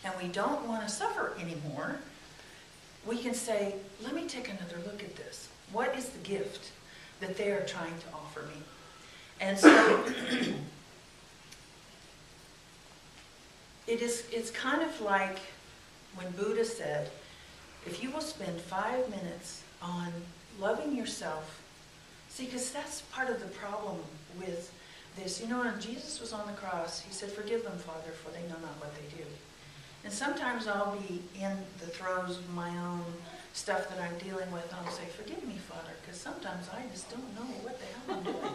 and we don't want to suffer anymore, we can say, let me take another look at this. What is the gift that they are trying to offer me? And so it's kind of like when Buddha said, if you will spend 5 minutes on loving yourself, see, because that's part of the problem with this. You know, when Jesus was on the cross, he said, forgive them, Father, for they know not what they do. And sometimes I'll be in the throes of my own stuff that I'm dealing with, and I'll say, forgive me, Father, because sometimes I just don't know what the hell I'm doing.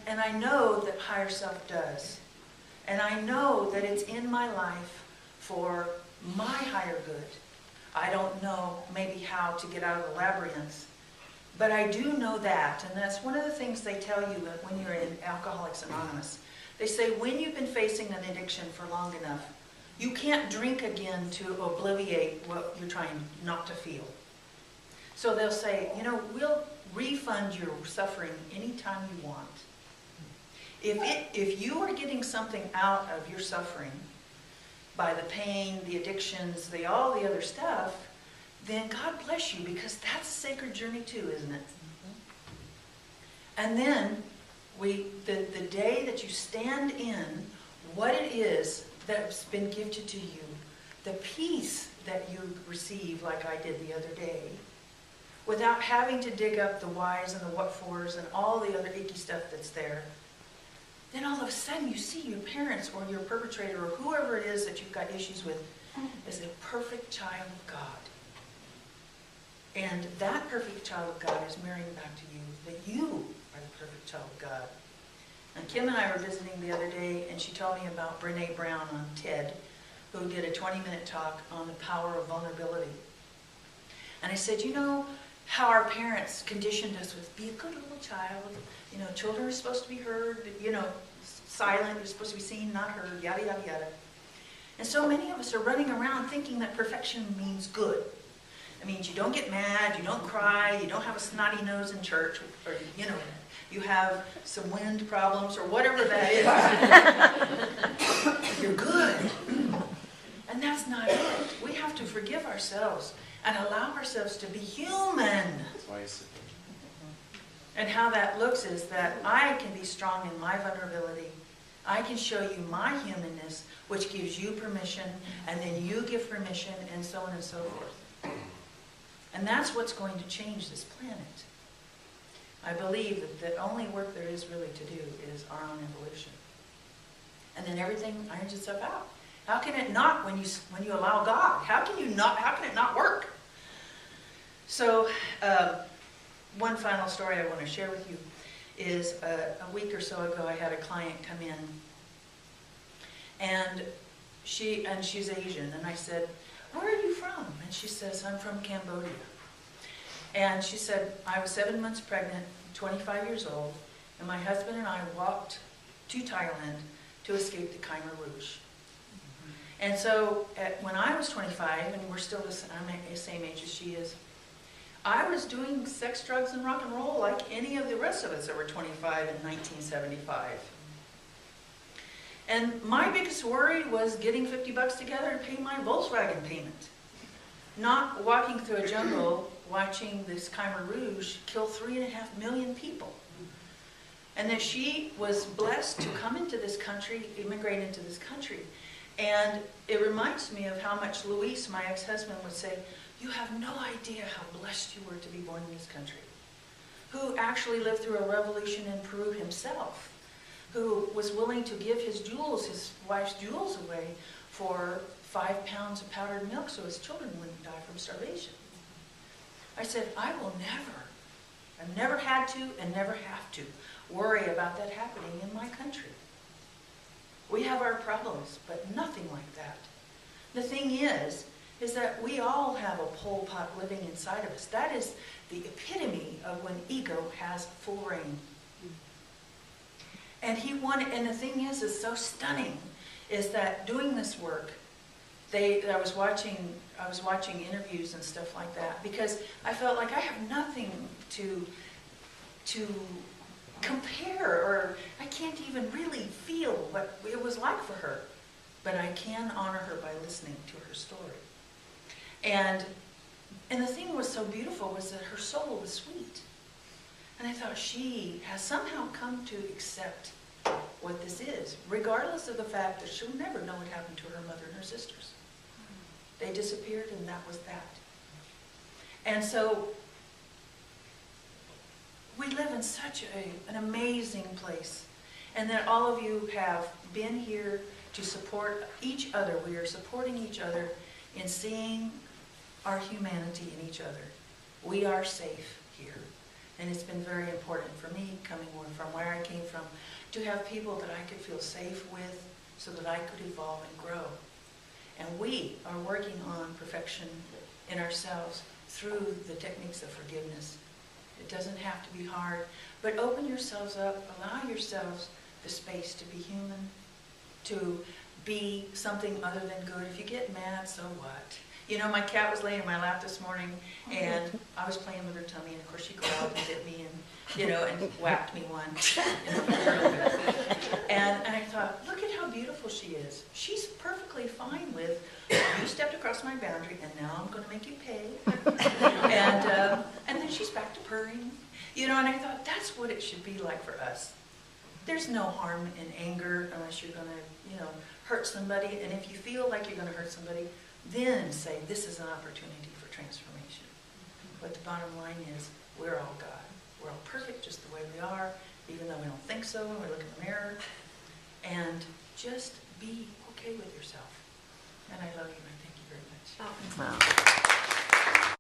And I know that higher self does. And I know that it's in my life for my higher good. I don't know maybe how to get out of the labyrinth, but I do know that, and that's one of the things they tell you when you're in Alcoholics Anonymous. They say when you've been facing an addiction for long enough, you can't drink again to obviate what you're trying not to feel. So they'll say, you know, we'll refund your suffering anytime you want. If you are getting something out of your suffering by the pain, the addictions, all the other stuff, then God bless you, because that's a sacred journey too, isn't it? And then the day that you stand in what it is that's been gifted to you, the peace that you receive, like I did the other day, without having to dig up the whys and the what-fors and all the other icky stuff that's there, then all of a sudden you see your parents or your perpetrator or whoever it is that you've got issues with as a perfect child of God. And that perfect child of God is mirroring back to you that you are the perfect child of God. And Kim and I were visiting the other day, and she told me about Brene Brown on TED, who did a 20-minute talk on the power of vulnerability. And I said, you know how our parents conditioned us with, be a good little child, you know, children are supposed to be heard, you know, silent, you're supposed to be seen, not heard, yada, yada, yada. And so many of us are running around thinking that perfection means good. It means you don't get mad, you don't cry, you don't have a snotty nose in church, or, you know, you have some wind problems, or whatever that is. You're good. And that's not it. We have to forgive ourselves and allow ourselves to be human. And how that looks is that I can be strong in my vulnerability. I can show you my humanness, which gives you permission, and then you give permission, and so on and so forth. And that's what's going to change this planet. I believe that the only work there is really to do is our own evolution. And then everything irons itself out. How can it not when you allow God? How can it not work? So, one final story I want to share with you is a week or so ago I had a client come in, and she's Asian, and I said, where are you from? And she says, I'm from Cambodia. And she said, I was 7 months pregnant, 25 years old, and my husband and I walked to Thailand to escape the Khmer Rouge. And so when I was 25, and we're still I'm the same age as she is, I was doing sex, drugs, and rock and roll like any of the rest of us that were 25 in 1975. And my biggest worry was getting $50 together to pay my Volkswagen payment. Not walking through a jungle watching this Khmer Rouge kill 3.5 million people. And that she was blessed to come into this country, immigrate into this country. And it reminds me of how much Luis, my ex-husband, would say, you have no idea how blessed you were to be born in this country. Who actually lived through a revolution in Peru himself. Who was willing to give his jewels, his wife's jewels away for 5 pounds of powdered milk so his children wouldn't die from starvation. I said, I will never, I've never had to and never have to worry about that happening in my country. We have our problems, but nothing like that. The thing is that we all have a Pol Pot living inside of us. That is the epitome of when ego has full reign. And the thing is so stunning, is that doing this work, I was watching interviews and stuff like that, because I felt like I have nothing to compare, or I can't even really feel what it was like for her. but I can honor her by listening to her story. And the thing was so beautiful was that her soul was sweet. And I thought she has somehow come to accept what this is, regardless of the fact that she'll never know what happened to her mother and her sisters. They disappeared, and that was that. And so we live in such an amazing place, and that all of you have been here to support each other. We are supporting each other in seeing our humanity in each other. We are safe here, and it's been very important for me, coming from where I came from, to have people that I could feel safe with so that I could evolve and grow. And we are working on perfection in ourselves through the techniques of forgiveness. It doesn't have to be hard, but open yourselves up, allow yourselves the space to be human, to be something other than good. If you get mad, so what? You know, my cat was laying in my lap this morning, and I was playing with her tummy, and of course she growled and bit me, and, you know, and whacked me one. And I thought, look at how beautiful she is. She's perfectly fine with, you stepped across my boundary, and now I'm going to make you pay. And then she's back to purring. You know, and I thought, that's what it should be like for us. There's no harm in anger unless you're going to, you know, hurt somebody. And if you feel like you're going to hurt somebody, then say, this is an opportunity for transformation. But the bottom line is, we're all God. We're all perfect just the way we are, even though we don't think so when we look in the mirror. And just be okay with yourself. And I love you, and I thank you very much. Oh. Wow.